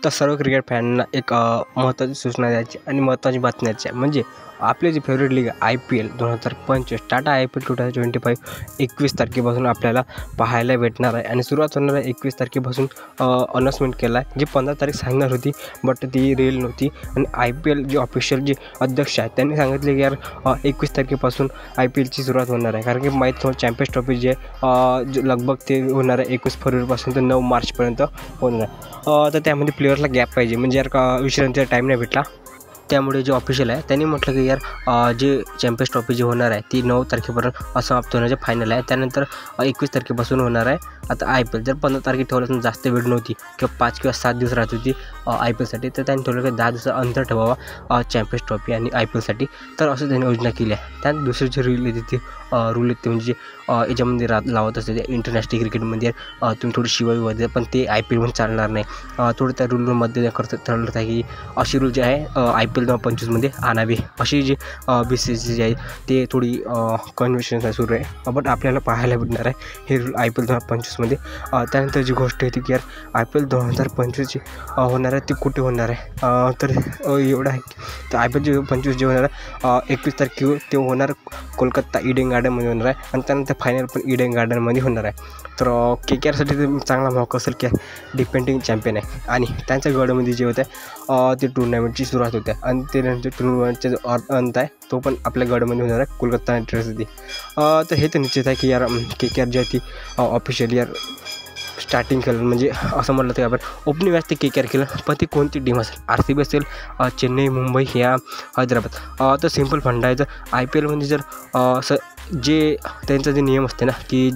तर सर्व क्रिकेट फॅनना एक महत्त्वाची सूचना द्यायची आणि महत्त्वाची बातमी द्यायची आहे, म्हणजे आपली जी favourite league IPL 2025 Tata IPL 2025 21 तारखेपासून आपल्याला पाहायला भेटणार आहे आणि सुरुवात होणार आहे 21 तारखेपासून. अनाऊन्समेंट केला आहे, जी 15 तारीख सांगणार होती बट ती रिअल नव्हती. आणि IPL जे ऑफिशियल जे अध्यक्ष आहेत त्यांनी सांगितले की यार 21 तारखेपासून IPLची सुरुवात होणार आहे, कारण की माहीत तुम्हाला चॅम्पियन्स ट्रॉफी जे लगभग ते होणार आहे 21 फरवरीपासून तर 9 मार्चपर्यंत होणार आहे. तर त्यामध्ये प्लेयरला गॅप पाहिजे, म्हणजे यार का विश्रांतीचा टाईम नाही भेटला. त्यामुळे जे ऑफिशियल आहे त्यांनी म्हटलं की यार जे चॅम्पियन्स ट्रॉफी जी होणार आहे ती 9 तारखेपर्यंत समाप्त होण्याचे फायनल आहे. त्यानंतर 21 तारखेपासून होणार आहे. आता IPL जर 15 तारखे ठेवलं तर जास्त वेळ नव्हती किंवा 5 किंवा 7 दिवस राहत होती IPLसाठी, तर त्यांनी ठेवलं की 10 दिवस अंतर ठेवावा चॅम्पियन्स ट्रॉफी आणि IPLसाठी. तर असं त्यांनी योजना केली आहे. त्यात दुसरी जे रूल येते ते म्हणजे याच्यामध्ये लावत असते ते इंटरनॅशनल क्रिकेटमध्ये तुम्ही थोडी शिवाय वगैरे, पण ते IPLमध्ये चालणार नाही. थोडं त्या रूलमध्ये ठरलं आहे की अशी रूल जे आहे IPL 2025मध्ये आणावी, अशी जी BCCI जी आहे ते थोडी कन्व्हेन्शन सुरू आहे. बट आपल्याला पाहायला भेटणार आहे हे रूल IPL 2025मध्ये. त्यानंतर जी गोष्ट येते की यार IPL 2025 होणार आहे ते कुठे होणार आहे, तर एवढं आहे तर IPL 2025 जे होणार आहे 21 तारखेवर ते होणार कोलकाता ईडन गार्डनमध्ये होणार आहे आणि त्यानंतर फायनल पण ईडन गार्डनमध्ये होणार आहे. तर KKRसाठी ते चांगला मौका असेल की डिपेंडिंग चॅम्पियन आहे आणि त्यांच्या गडमध्ये जे होतं आहे ते टुर्नामेंटची सुरुवात होते आणि त्यानंतर टुर्नामेंटचा जो अंत आहे तो पण आपल्या गडमध्ये होणार आहे कोलकाता नाईट रायडर्समध्ये. तर हे तर निश्चित आहे की यार KKR जी आहे ती ऑफिशियली यार स्टार्टिंग केलं, म्हणजे असं म्हटलं तर आपण ओपनिंग मॅच ते KKR केलं, पण ती कोणती टीम असेल RCB असेल, चेन्नई, मुंबई या हैदराबाद. तर सिम्पल फंडा आहे. जर IPLमध्ये जर जे त्यांचा जे नियम असते ना की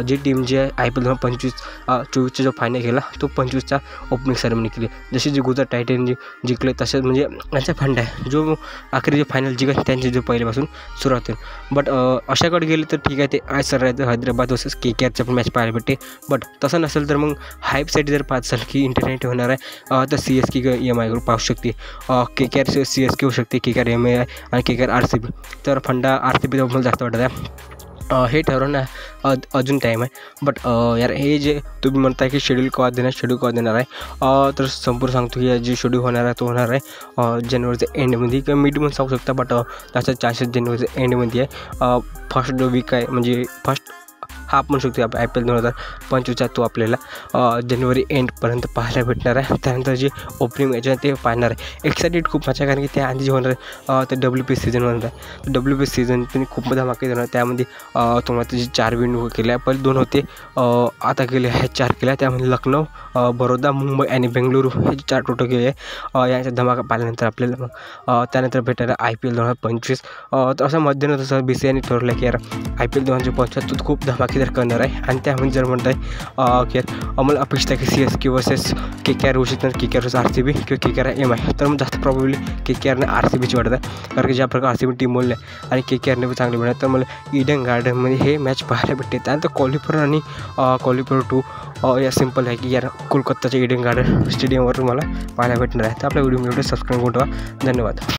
जी टीम जी आहे IPL 2025-24चा जो फायनल केला तो 25चा ओपनिंग सेरेमनी केली. जशी जी गुजरात टायटन जिंकले तसेच म्हणजे यांचा फंड आहे जो आखरी जे फायनल जिंकले त्यांची जो पहिल्यापासून सुरुवात होईल. बट अशाकडे गेले तर ठीक आहे, ते सनरायझर हैदराबाद वर्सेस KKRच्या पण मॅच पाहायला भेटते. बट तसं नसेल तर मग हाईपसाठी जर पाहत असेल की इंटरनेट होणार आहे तर CSK MI ग्रुप पाहू शकते, KKR CSK होऊ शकते, KKR MI आणि KKR RCB. तर फंडा RCB मला जास्त वाटत आहे. हे ठरवणं अजून टाईम आहे. बट यार हे जे तुम्ही म्हणताय की शेड्यूल केव्हा देणार आहे, तर संपूर्ण सांगतो की जे शेड्यूल होणार आहे तो होणार आहे जानेवारीच्या एंडमध्ये किंवा मिडमध्ये सांगू शकता. बट त्याचा चान्सेस जानेवारीच्या एंडमध्ये आहे. फर्स्ट जो वीक आहे म्हणजे फर्स्ट हा आपण शकतो IPL 2025चा तो आपल्याला जानेवारी एंडपर्यंत पाहायला भेटणार आहे. त्यानंतर जे ओपनिंग मॅच आहे ते पाहणार आहे. एक्साइटेड खूप मजा, कारण की त्याआधी जे होणार आहे ते WPL सीझन होणार आहे. WPL सीझन त्यांनी खूप धमाके देणार. त्यामध्ये तुम्हाला त्याची 4 विन केल्या, पहिले 2 होते, आता केले आहे 4 केल्या. त्यामध्ये लखनौ, बरोदा, मुंबई आणि बेंगळुरू हे 4 टोटल केले आहे. यांचा धमाका पाहिल्यानंतर आपल्याला मग त्यानंतर भेटणार IPL 2025. तर असं मध्येनं तसं BCCIने ठरवलं की यार IPL 2025 तो खूप धमाकेदार करणार आहे. आणि त्यामध्ये जर म्हणत आहे की आम्हाला अपेक्षा आहे की CSK वर्सेस KKR होऊ शकतात, KKR वर्सेस RCB किंवा KKR MI. तर मग जास्त प्रॉब्लेमली KKRने RCBची वाटत आहे, कारण की ज्या प्रकारे RCB टीम बोलले आणि KKRने पण चांगले बनवले. तर मला ईडन गार्डनमध्ये हे मॅच पाहायला भेटते. त्यानंतर क्वालिफायर आणि क्वालिफायर 2 या सिम्पल आहे की यार कोलकाताच्या ईडन गार्डन स्टेडियमवर मला पाहायला भेटणार आहे. तर आपल्या व्हिडिओ सबस्क्राईब करून ठेवा. धन्यवाद.